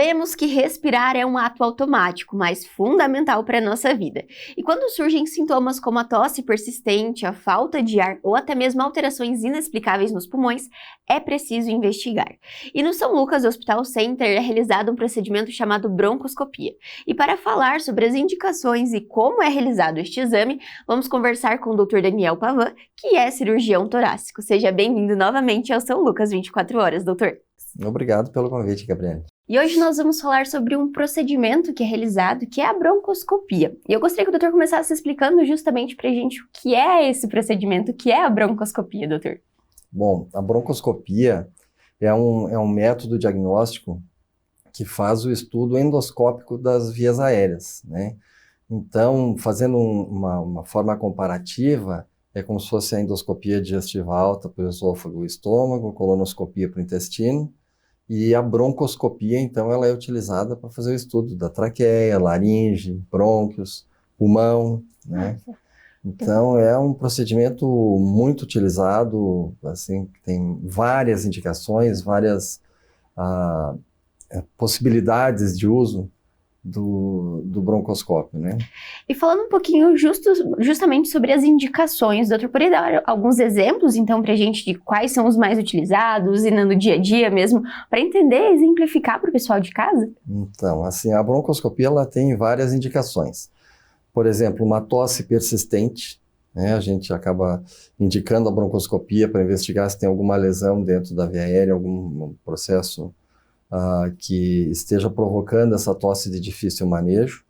Sabemos que respirar é um ato automático, mas fundamental para a nossa vida. E quando surgem sintomas como a tosse persistente, a falta de ar ou até mesmo alterações inexplicáveis nos pulmões, é preciso investigar. E no São Lucas Hospital Center é realizado um procedimento chamado broncoscopia. E para falar sobre as indicações e como é realizado este exame, vamos conversar com o Dr. Daniel Pavan, que é cirurgião torácico. Seja bem-vindo novamente ao São Lucas 24 horas, doutor. Obrigado pelo convite, Gabriele. E hoje nós vamos falar sobre um procedimento que é realizado, que é a broncoscopia. E eu gostaria que o doutor começasse explicando justamente pra gente o que é esse procedimento, o que é a broncoscopia, doutor. Bom, a broncoscopia é um método diagnóstico que faz o estudo endoscópico das vias aéreas, né? Então, fazendo uma forma comparativa, é como se fosse a endoscopia digestiva alta para o esôfago e estômago, colonoscopia para o intestino, e a broncoscopia, então, ela é utilizada para fazer o estudo da traqueia, laringe, brônquios, pulmão, né? Então, é um procedimento muito utilizado, assim, tem várias indicações, várias possibilidades de uso do broncoscópio, né? E falando um pouquinho justamente sobre as indicações, doutor, poderia dar alguns exemplos, então, pra gente de quais são os mais utilizados e no dia a dia mesmo, para entender e exemplificar para o pessoal de casa? Então, assim, a broncoscopia, ela tem várias indicações. Por exemplo, uma tosse persistente, né? A gente acaba indicando a broncoscopia para investigar se tem alguma lesão dentro da via aérea, algum processo que esteja provocando essa tosse de difícil manejo.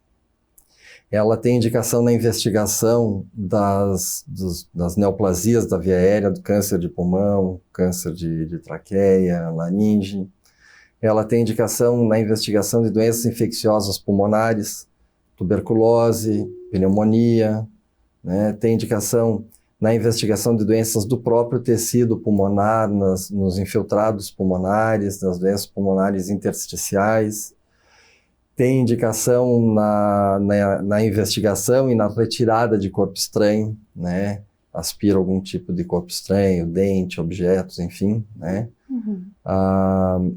Ela tem indicação na investigação das neoplasias da via aérea, do câncer de pulmão, câncer de traqueia, laringe. Ela tem indicação na investigação de doenças infecciosas pulmonares, tuberculose, pneumonia, né? Tem indicação na investigação de doenças do próprio tecido pulmonar, nos infiltrados pulmonares, nas doenças pulmonares intersticiais. Tem indicação na investigação e na retirada de corpo estranho, né? Aspira algum tipo de corpo estranho, dente, objetos, enfim, né? Uhum.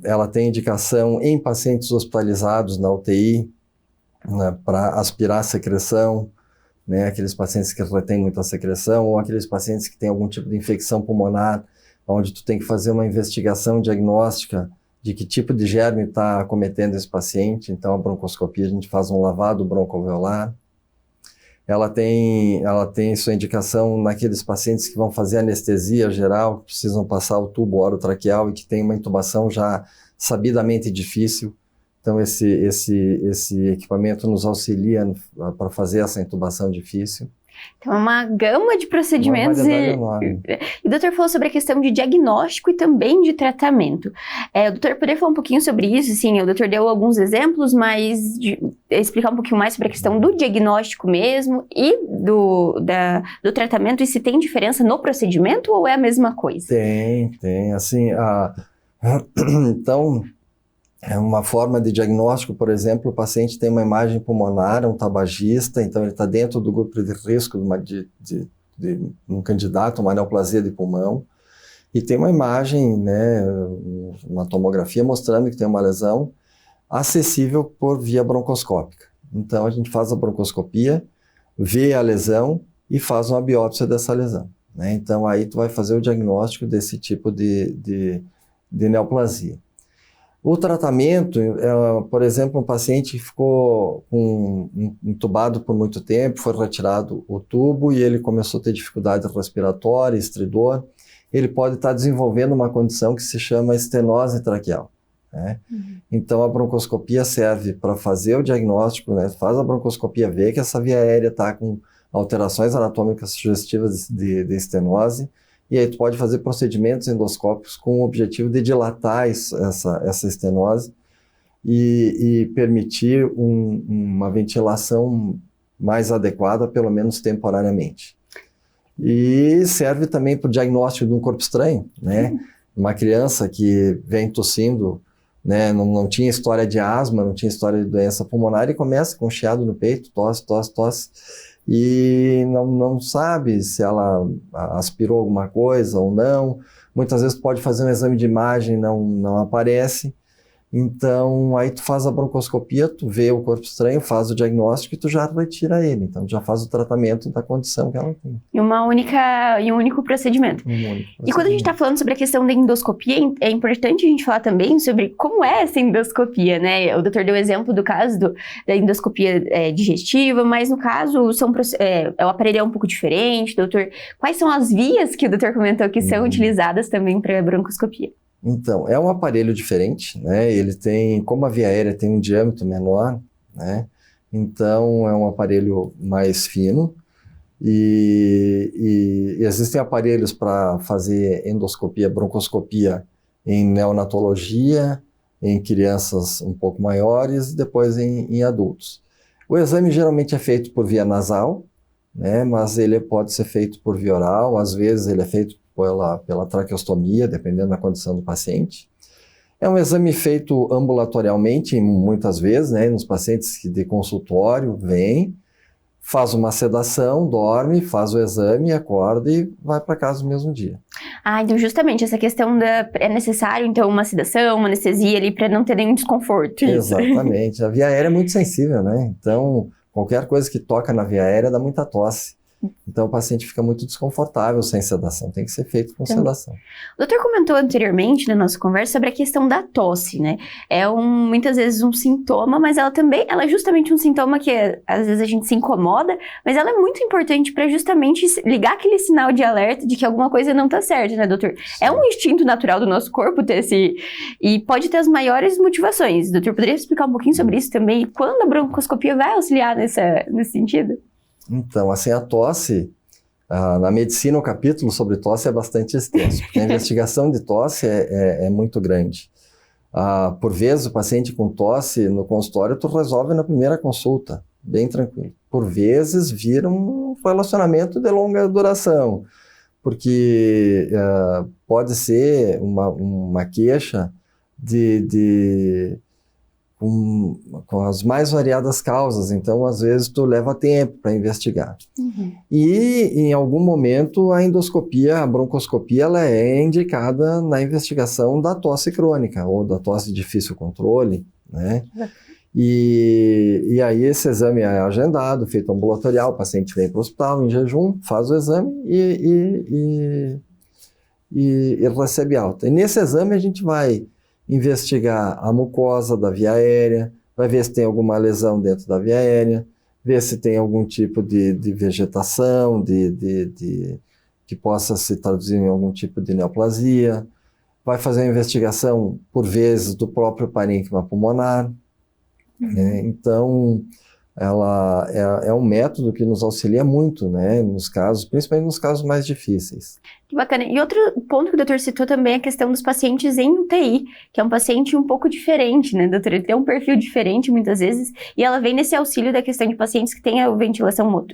Ela tem indicação em pacientes hospitalizados na UTI, né, para aspirar secreção, né, aqueles pacientes que retêm muita secreção ou aqueles pacientes que têm algum tipo de infecção pulmonar, onde tu tem que fazer uma investigação diagnóstica de que tipo de germe está acometendo esse paciente. Então, a broncoscopia, a gente faz um lavado broncoalveolar. Ela tem sua indicação naqueles pacientes que vão fazer anestesia geral, que precisam passar o tubo orotraqueal e que tem uma intubação já sabidamente difícil. Então, esse equipamento nos auxilia para fazer essa intubação difícil. Então, é uma gama de procedimentos. E o doutor falou sobre a questão de diagnóstico e também de tratamento. O doutor poderia falar um pouquinho sobre isso? Sim, o doutor deu alguns exemplos, mas explicar um pouquinho mais sobre a questão do diagnóstico mesmo e do tratamento, e se tem diferença no procedimento ou é a mesma coisa? Tem. Assim, então, é uma forma de diagnóstico. Por exemplo, o paciente tem uma imagem pulmonar, um tabagista, então ele está dentro do grupo de risco de um candidato a uma neoplasia de pulmão, e tem uma imagem, né, uma tomografia mostrando que tem uma lesão acessível por via broncoscópica. Então a gente faz a broncoscopia, vê a lesão e faz uma biópsia dessa lesão, né? Então aí tu vai fazer o diagnóstico desse tipo de neoplasia. O tratamento, por exemplo, um paciente que ficou entubado por muito tempo, foi retirado o tubo e ele começou a ter dificuldade respiratória, estridor, ele pode estar desenvolvendo uma condição que se chama estenose traqueal, né? Uhum. Então a broncoscopia serve para fazer o diagnóstico, né? Faz a broncoscopia, vê que essa via aérea está com alterações anatômicas sugestivas de estenose, e aí tu pode fazer procedimentos endoscópicos com o objetivo de dilatar essa estenose e permitir uma ventilação mais adequada, pelo menos temporariamente. E serve também para o diagnóstico de um corpo estranho, né? Uma criança que vem tossindo, né, não tinha história de asma, não tinha história de doença pulmonar e começa com um chiado no peito, tosse, e não sabe se ela aspirou alguma coisa ou não. Muitas vezes tu pode fazer um exame de imagem, não aparece, Então, aí tu faz a broncoscopia, tu vê o corpo estranho, faz o diagnóstico e tu já retira ele. Então, já faz o tratamento da condição que ela tem. Em um único procedimento. E quando a gente está falando sobre a questão da endoscopia, é importante a gente falar também sobre como é essa endoscopia, né? O doutor deu o exemplo do caso da endoscopia digestiva, mas no caso o aparelho é um pouco diferente, doutor. Quais são as vias que o doutor comentou que são utilizadas também para broncoscopia? Então, é um aparelho diferente, né? Ele tem, como a via aérea tem um diâmetro menor, né? Então, é um aparelho mais fino e existem aparelhos para fazer endoscopia, broncoscopia em neonatologia, em crianças um pouco maiores e depois em adultos. O exame geralmente é feito por via nasal, né? Mas ele pode ser feito por via oral, às vezes ele é feito pela traqueostomia, dependendo da condição do paciente. É um exame feito ambulatorialmente, muitas vezes, né, nos pacientes de consultório, vem, faz uma sedação, dorme, faz o exame, acorda e vai para casa no mesmo dia. Então justamente essa questão é necessário, então, uma sedação, uma anestesia ali para não ter nenhum desconforto. Exatamente. A via aérea é muito sensível, né? Então, qualquer coisa que toca na via aérea dá muita tosse. Então, o paciente fica muito desconfortável sem sedação. Tem que ser feito com sedação. O doutor comentou anteriormente na nossa conversa sobre a questão da tosse, né? Muitas vezes um sintoma, mas ela é justamente um sintoma que às vezes a gente se incomoda, mas ela é muito importante para justamente ligar aquele sinal de alerta de que alguma coisa não está certa, né, doutor? Sim. É um instinto natural do nosso corpo ter e pode ter as maiores motivações. Doutor, poderia explicar um pouquinho sobre isso também? E quando a broncoscopia vai auxiliar nesse sentido? Então, assim, a tosse, na medicina o capítulo sobre tosse é bastante extenso, porque a investigação de tosse é muito grande. Por vezes, o paciente com tosse no consultório, tu resolve na primeira consulta, bem tranquilo. Por vezes, vira um relacionamento de longa duração, porque pode ser uma queixa com as mais variadas causas, então às vezes tu leva tempo para investigar. Uhum. E em algum momento a endoscopia, a broncoscopia, ela é indicada na investigação da tosse crônica ou da tosse de difícil controle, né? Uhum. E aí esse exame é agendado, feito ambulatorial, o paciente vem para o hospital em jejum, faz o exame e recebe alta. E nesse exame a gente vai investigar a mucosa da via aérea, vai ver se tem alguma lesão dentro da via aérea, ver se tem algum tipo de vegetação, que possa se traduzir em algum tipo de neoplasia, vai fazer a investigação, por vezes, do próprio parênquima pulmonar. Né? Então, ela é um método que nos auxilia muito, né, principalmente nos casos mais difíceis. Que bacana. E outro ponto que o doutor citou também é a questão dos pacientes em UTI, que é um paciente um pouco diferente, né, doutor? Ele tem um perfil diferente muitas vezes, e ela vem nesse auxílio da questão de pacientes que têm a ventilação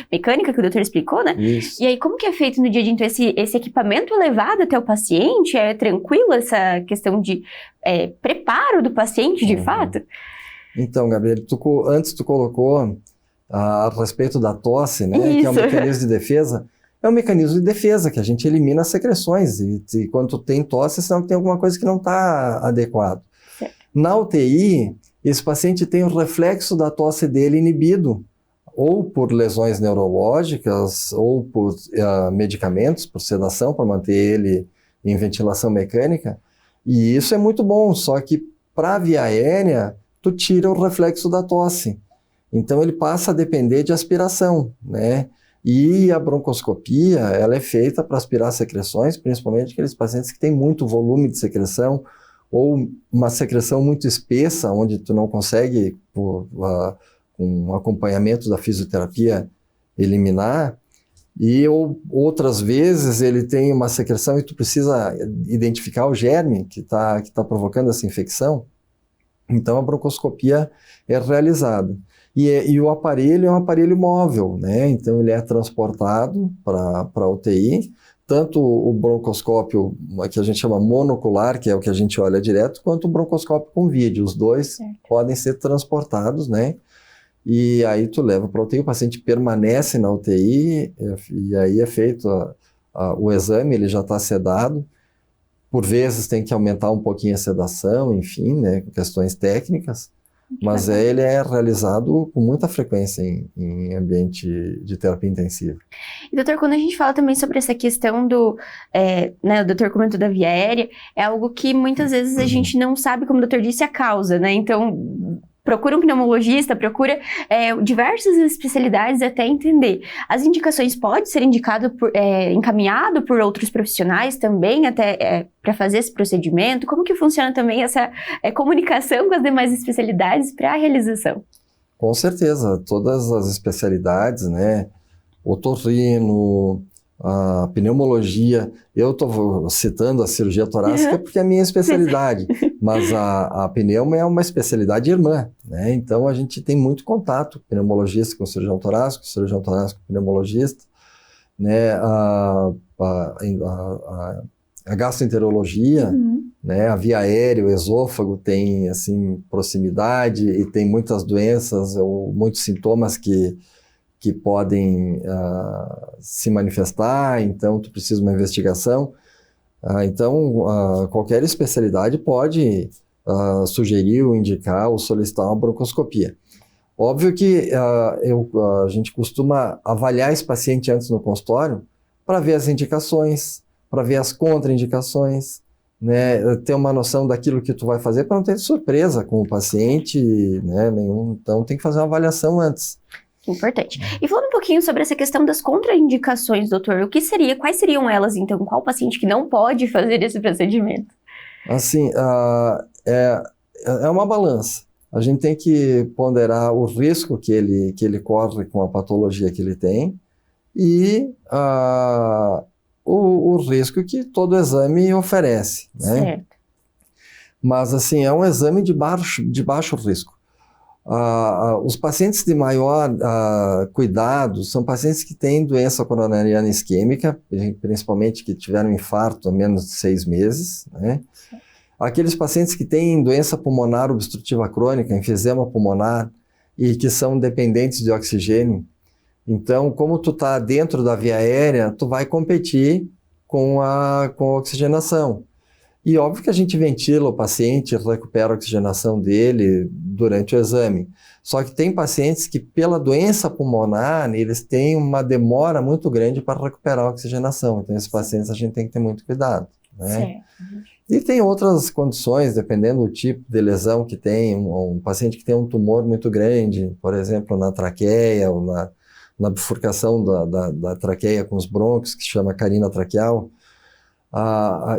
mecânica, que o doutor explicou, né? Isso. E aí, como que é feito no dia a dia? Então, esse equipamento é levado até o paciente? É tranquilo essa questão de preparo do paciente, de fato? Então, Gabriel, antes tu colocou a respeito da tosse, né, Isso. que é um mecanismo de defesa. É um mecanismo de defesa, que a gente elimina as secreções. E quando tu tem tosse, senão tem alguma coisa que não está adequado. Certo. Na UTI, esse paciente tem o reflexo da tosse dele inibido, ou por lesões neurológicas, ou por medicamentos, por sedação, para manter ele em ventilação mecânica. E isso é muito bom, só que para a via aérea, tu tira o reflexo da tosse. Então, ele passa a depender de aspiração, né? E a broncoscopia, ela é feita para aspirar secreções, principalmente aqueles pacientes que têm muito volume de secreção ou uma secreção muito espessa, onde tu não consegue, com um acompanhamento da fisioterapia, eliminar. E outras vezes ele tem uma secreção e tu precisa identificar o germe que tá provocando essa infecção. Então, a broncoscopia é realizada. E o aparelho é um aparelho móvel, né? Então, ele é transportado para a UTI, tanto o broncoscópio, que a gente chama monocular, que é o que a gente olha direto, quanto o broncoscópio com vídeo. Os dois podem ser transportados, né? E aí tu leva para a UTI, o paciente permanece na UTI, e aí é feito o exame, ele já está sedado. Por vezes tem que aumentar um pouquinho a sedação, enfim, né, questões técnicas, mas ele é realizado com muita frequência em ambiente de terapia intensiva. E, doutor, quando a gente fala também sobre essa questão né, o doutor comentou da via aérea, é algo que muitas vezes a gente não sabe, como o doutor disse, a causa, né? Então, procura um pneumologista, procura diversas especialidades até entender. As indicações podem ser encaminhado por outros profissionais também, até para fazer esse procedimento? Como que funciona também essa comunicação com as demais especialidades para a realização? Com certeza, todas as especialidades, né? Otorrino, a pneumologia, eu estou citando a cirurgia torácica porque é a minha especialidade, mas a pneuma é uma especialidade irmã, né? Então a gente tem muito contato, pneumologista com cirurgião torácico com pneumologista, né? A gastroenterologia, né? A via aérea, o esôfago tem assim proximidade e tem muitas doenças ou muitos sintomas que podem se manifestar, então tu precisa de uma investigação. Então, qualquer especialidade pode sugerir ou indicar ou solicitar uma broncoscopia. Óbvio que a gente costuma avaliar esse paciente antes no consultório para ver as indicações, para ver as contraindicações, né, ter uma noção daquilo que tu vai fazer para não ter surpresa com o paciente, né, nenhum. Então tem que fazer uma avaliação antes. Importante. E falando um pouquinho sobre essa questão das contraindicações, doutor, quais seriam elas, então? Qual paciente que não pode fazer esse procedimento? Assim, é uma balança. A gente tem que ponderar o risco que ele corre com a patologia que ele tem e o risco que todo exame oferece, né? Certo. Mas, assim, é um exame de baixo risco. Os pacientes de maior cuidado são pacientes que têm doença coronariana isquêmica, principalmente que tiveram infarto há menos de 6 meses, né? Aqueles pacientes que têm doença pulmonar obstrutiva crônica, enfisema pulmonar, e que são dependentes de oxigênio. Então, como tu está dentro da via aérea, tu vai competir com a oxigenação. E óbvio que a gente ventila o paciente, recupera a oxigenação dele durante o exame. Só que tem pacientes que, pela doença pulmonar, eles têm uma demora muito grande para recuperar a oxigenação. Então, esses pacientes a gente tem que ter muito cuidado, né? Certo. E tem outras condições, dependendo do tipo de lesão que tem. Um paciente que tem um tumor muito grande, por exemplo, na traqueia ou na bifurcação da traqueia com os brônquios, que se chama carina traqueal.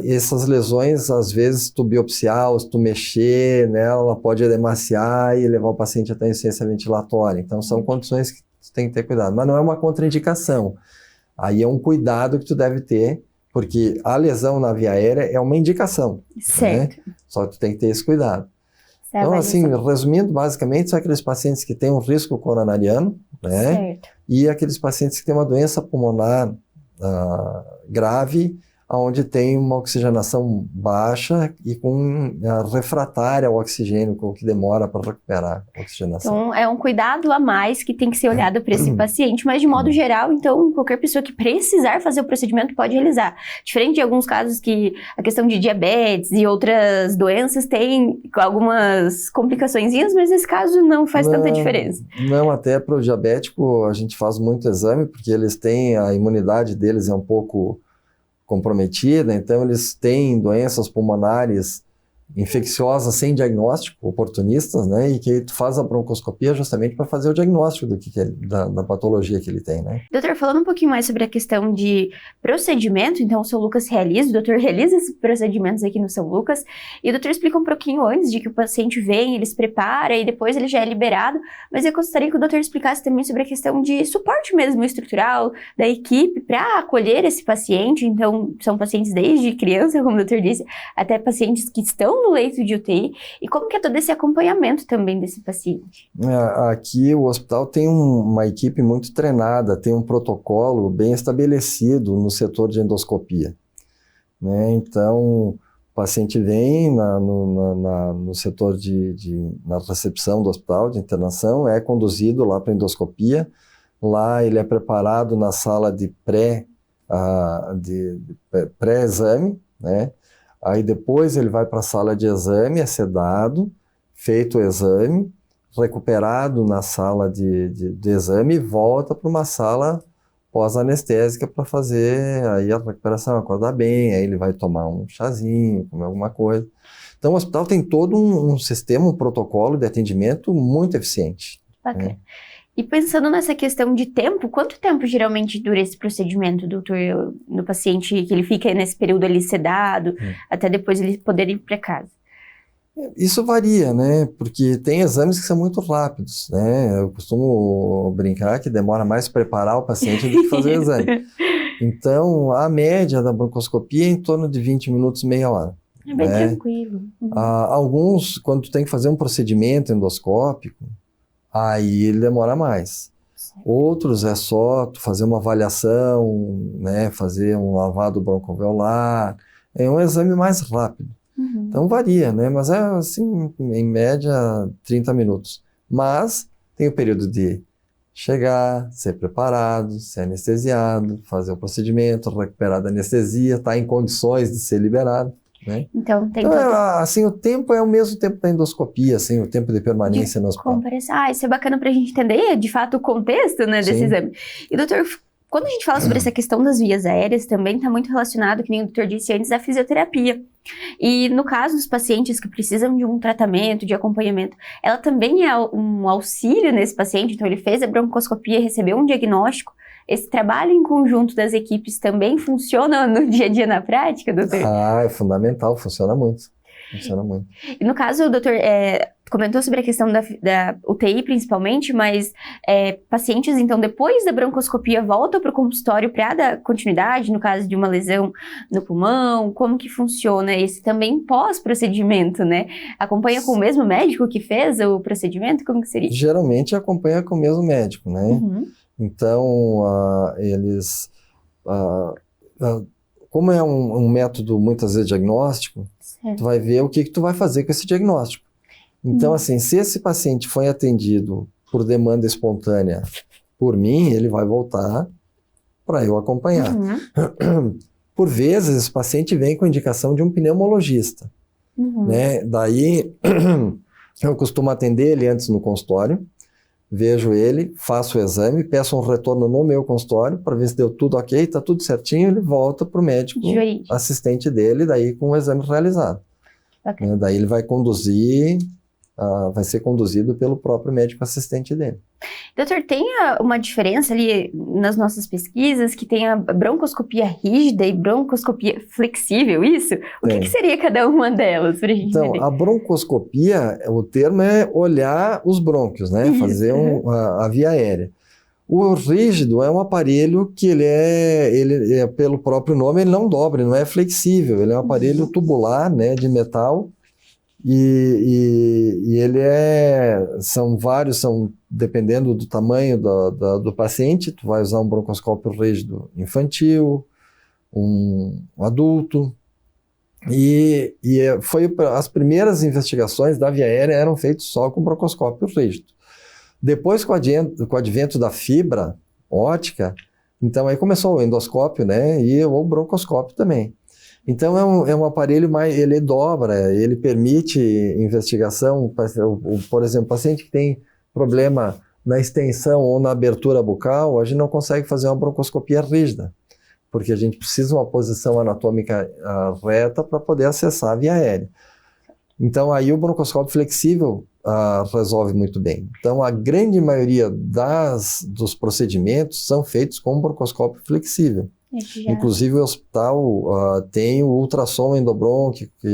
Essas lesões, às vezes, se tu biopsiar, se tu mexer nela, ela pode edemaciar e levar o paciente até a insuficiência ventilatória. Então, são condições que tu tem que ter cuidado. Mas não é uma contraindicação. Aí é um cuidado que tu deve ter, porque a lesão na via aérea é uma indicação. Certo. Né? Só que tu tem que ter esse cuidado. Então, assim, resumindo, basicamente, são aqueles pacientes que têm um risco coronariano, né? Certo. E aqueles pacientes que têm uma doença pulmonar grave, onde tem uma oxigenação baixa e com refratária ao oxigênio, com o que demora para recuperar a oxigenação. Então, é um cuidado a mais que tem que ser olhado para esse paciente, mas de modo geral, então, qualquer pessoa que precisar fazer o procedimento pode realizar. Diferente de alguns casos que a questão de diabetes e outras doenças tem algumas complicaçõezinhas, mas nesse caso não faz tanta diferença. Não, até para o diabético a gente faz muito exame, porque eles têm, a imunidade deles é um pouco comprometida, então eles têm doenças pulmonares infecciosas sem diagnóstico, oportunistas, né? E que tu faz a broncoscopia justamente para fazer o diagnóstico da patologia que ele tem, né? Doutor, falando um pouquinho mais sobre a questão de procedimento, então o São Lucas realiza, o doutor realiza esses procedimentos aqui no São Lucas, e o doutor explica um pouquinho antes de que o paciente vem, ele se prepara e depois ele já é liberado, mas eu gostaria que o doutor explicasse também sobre a questão de suporte mesmo estrutural da equipe para acolher esse paciente. Então, são pacientes desde criança, como o doutor disse, até pacientes que estão no leito de UTI, e como que é todo esse acompanhamento também desse paciente? Aqui o hospital tem uma equipe muito treinada, tem um protocolo bem estabelecido no setor de endoscopia, né? Então, o paciente vem no setor na recepção do hospital de internação, é conduzido lá para a endoscopia, lá ele é preparado na sala de pré-exame, né? Aí depois ele vai para a sala de exame, é sedado, feito o exame, recuperado na sala de exame e volta para uma sala pós-anestésica para fazer aí a recuperação, acordar bem, aí ele vai tomar um chazinho, comer alguma coisa. Então o hospital tem todo um sistema, um protocolo de atendimento muito eficiente. Bacana. E pensando nessa questão de tempo, quanto tempo geralmente dura esse procedimento, doutor, no paciente que ele fica nesse período ali sedado, até depois ele poder ir para casa? Isso varia, né? Porque tem exames que são muito rápidos, né? Eu costumo brincar que demora mais preparar o paciente do que fazer o exame. Então, a média da broncoscopia é em torno de 20 minutos, meia hora. É bem tranquilo. Alguns, quando tu tem que fazer um procedimento endoscópico, aí ele demora mais. Outros é só tu fazer uma avaliação, né? Fazer um lavado broncoalveolar. É um exame mais rápido. Então varia, né? Mas é assim, em média, 30 minutos. Mas tem o período de chegar, ser preparado, ser anestesiado, fazer o procedimento, recuperar da anestesia, estar em condições de ser liberado, né? Então tem assim, o tempo é o mesmo tempo da endoscopia, assim, o tempo de permanência no hospital. Isso é bacana para a gente entender, de fato, o contexto, né, desse exame. E, doutor, quando a gente fala sobre essa questão das vias aéreas, também está muito relacionado, que nem o doutor disse antes, à fisioterapia. E no caso dos pacientes que precisam de um tratamento, de acompanhamento, ela também é um auxílio nesse paciente, então ele fez a broncoscopia, recebeu um diagnóstico. Esse trabalho em conjunto das equipes também funciona no dia a dia na prática, doutor? É fundamental, funciona muito. Funciona muito. E no caso, o doutor comentou sobre a questão da UTI principalmente, mas pacientes, então, depois da broncoscopia, voltam para o consultório para dar continuidade, no caso de uma lesão no pulmão, como que funciona esse também pós-procedimento, né? Acompanha com o mesmo médico que fez o procedimento? Como que seria? Geralmente acompanha com o mesmo médico, né? Então, eles... como é um método, muitas vezes, diagnóstico, tu vai ver o que tu vai fazer com esse diagnóstico. Então, assim, se esse paciente foi atendido por demanda espontânea por mim, ele vai voltar para eu acompanhar. Por vezes, esse paciente vem com indicação de um pneumologista, né? Daí, eu costumo atender ele antes no consultório, vejo ele, faço o exame, peço um retorno no meu consultório para ver se deu tudo ok, está tudo certinho, ele volta para o médico assistente dele, daí com o exame realizado. Daí ele vai conduzir, vai ser conduzido pelo próprio médico assistente dele. Doutor, tem uma diferença ali nas nossas pesquisas, que tem a broncoscopia rígida e broncoscopia flexível, isso? O que seria cada uma delas, pra gente entender? A broncoscopia, o termo é olhar os brônquios, né? Isso. Fazer a via aérea. O rígido é um aparelho que ele é, pelo próprio nome, ele não dobra, ele não é flexível, ele é um aparelho tubular, né, de metal, e ele são vários, dependendo do tamanho do paciente, tu vai usar um broncoscópio rígido infantil, um adulto, e as primeiras investigações da via aérea eram feitas só com broncoscópio rígido. Depois, com o advento da fibra óptica, então aí começou o endoscópio, né, e o broncoscópio também. Então é um aparelho ele dobra, ele permite investigação, por exemplo, paciente que tem problema na extensão ou na abertura bucal, a gente não consegue fazer uma broncoscopia rígida, porque a gente precisa de uma posição anatômica reta para poder acessar a via aérea. Então aí o broncoscópio flexível resolve muito bem. Então a grande maioria dos procedimentos são feitos com broncoscópio flexível. Inclusive o hospital tem o ultrassom endobrônquico, que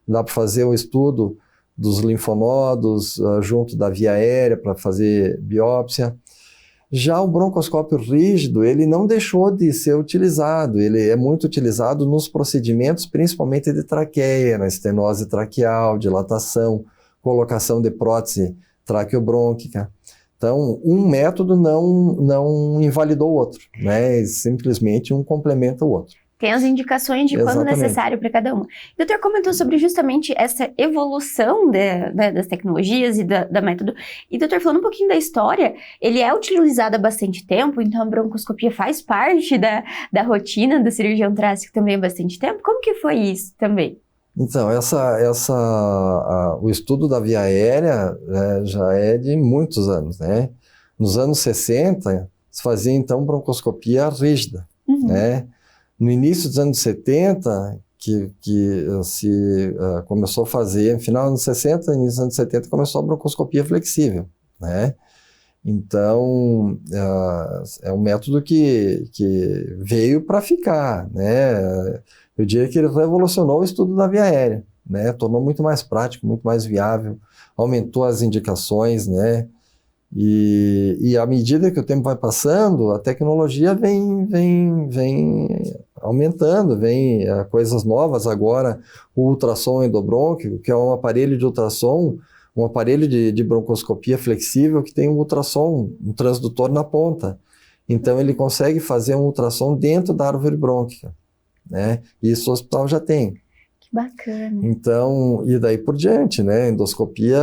dá para fazer o estudo dos linfonodos junto da via aérea para fazer biópsia. Já o broncoscópio rígido, ele não deixou de ser utilizado, ele é muito utilizado nos procedimentos principalmente de traqueia, na estenose traqueal, dilatação, colocação de prótese traqueobrônquica. Então, um método não invalidou o outro, né? Simplesmente um complementa o outro. Tem as indicações de quando necessário para cada uma. O doutor comentou sobre justamente essa evolução das tecnologias e da método. E o doutor, falando um pouquinho da história, ele é utilizado há bastante tempo, então a broncoscopia faz parte da rotina do cirurgião torácico também há bastante tempo. Como que foi isso também? Então, o estudo da via aérea já é de muitos anos, né? Nos anos 60, se fazia então broncoscopia rígida, né? No início dos anos 70, que se começou a fazer, no final dos anos 60, início dos anos 70, começou a broncoscopia flexível, né? Então, é um método que veio para ficar, né? Eu diria que ele revolucionou o estudo da via aérea, né? Tornou muito mais prático, muito mais viável, aumentou as indicações, né? E à medida que o tempo vai passando, a tecnologia vem aumentando, vem coisas novas agora, o ultrassom endobrônquico, que é um aparelho de ultrassom, um aparelho de broncoscopia flexível que tem um ultrassom, um transdutor na ponta. Então ele consegue fazer um ultrassom dentro da árvore brônquica, né? Isso o hospital já tem. Que bacana. Então, e daí por diante, né? A endoscopia,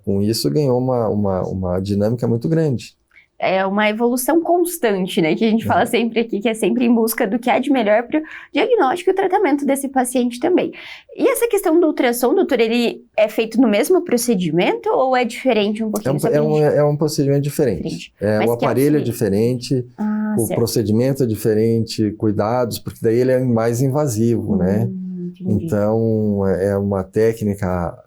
com isso, ganhou uma dinâmica muito grande. É uma evolução constante, né? Que a gente fala sempre aqui, que é sempre em busca do que há de melhor para o diagnóstico e o tratamento desse paciente também. E essa questão do ultrassom, doutor, ele é feito no mesmo procedimento ou é diferente um pouquinho? É um procedimento diferente. O aparelho é diferente, o procedimento é diferente, cuidados, porque daí ele é mais invasivo, né? Entendi. Então, é uma técnica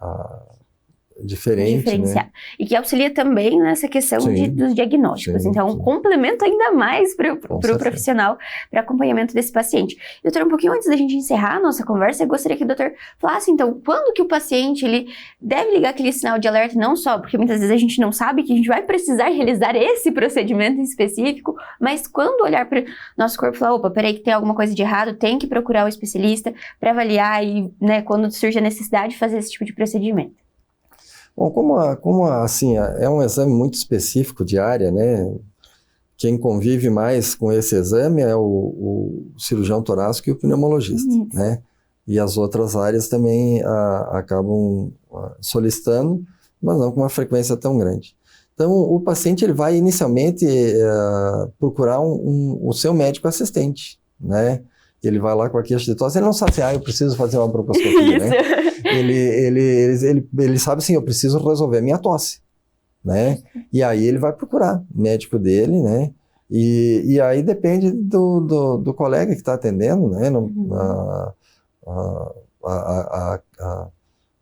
diferente, né? E que auxilia também nessa questão dos diagnósticos. Sim, então, complementa ainda mais para o profissional, para acompanhamento desse paciente. Doutor, um pouquinho antes da gente encerrar a nossa conversa, eu gostaria que o doutor falasse, então, quando que o paciente ele deve ligar aquele sinal de alerta, não só porque muitas vezes a gente não sabe que a gente vai precisar realizar esse procedimento em específico, mas quando olhar para o nosso corpo e falar, opa, peraí que tem alguma coisa de errado, tem que procurar o especialista para avaliar e, né, quando surge a necessidade de fazer esse tipo de procedimento. Bom, assim, é um exame muito específico de área, né? Quem convive mais com esse exame é o cirurgião torácico e o pneumologista, né? E as outras áreas também acabam solicitando, mas não com uma frequência tão grande. Então, o paciente ele vai inicialmente procurar o seu médico assistente, né? Ele vai lá com a queixa de tosse, ele não sabe assim, eu preciso fazer uma broncoscopia, né? Ele sabe assim, eu preciso resolver a minha tosse, né? E aí ele vai procurar o médico dele, né? E aí depende do colega que está atendendo, né?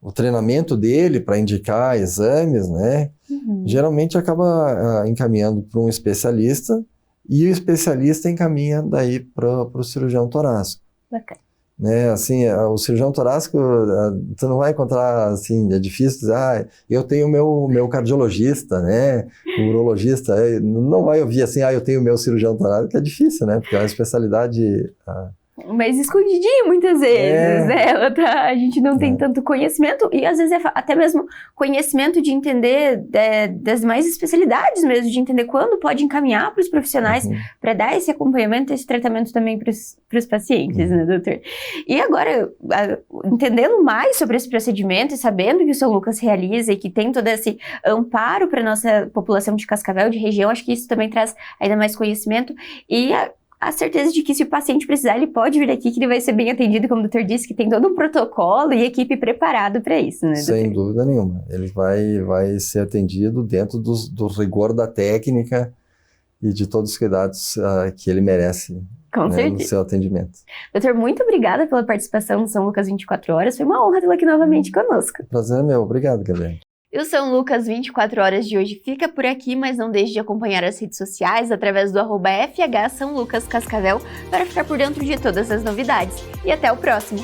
O treinamento dele para indicar exames, né? Geralmente acaba encaminhando para um especialista, e o especialista encaminha daí para o cirurgião torácico. Bacana. Né, assim, o cirurgião torácico, tu não vai encontrar, assim, é difícil dizer, eu tenho o meu cardiologista, né, o urologista, não vai ouvir assim, eu tenho o meu cirurgião torácico, que é difícil, né, porque é uma especialidade... Mas escondidinho muitas vezes, né? A gente não tem tanto conhecimento e às vezes até mesmo conhecimento de entender das mais especialidades mesmo, de entender quando pode encaminhar para os profissionais para dar esse acompanhamento, esse tratamento também para os pacientes, né, doutor? E agora, entendendo mais sobre esse procedimento e sabendo que o São Lucas realiza e que tem todo esse amparo para a nossa população de Cascavel, de região, acho que isso também traz ainda mais conhecimento e a certeza de que se o paciente precisar, ele pode vir aqui, que ele vai ser bem atendido, como o doutor disse, que tem todo um protocolo e equipe preparado para isso, né, doutor? Sem dúvida nenhuma. Ele vai ser atendido dentro do rigor da técnica e de todos os cuidados que ele merece, né, no seu atendimento. Doutor, muito obrigada pela participação no São Lucas 24 Horas. Foi uma honra tê-lo aqui novamente conosco. Prazer é meu. Obrigado, Gabriel. E o São Lucas 24 Horas de hoje fica por aqui, mas não deixe de acompanhar as redes sociais através do @FH São Lucas Cascavel para ficar por dentro de todas as novidades. E até o próximo!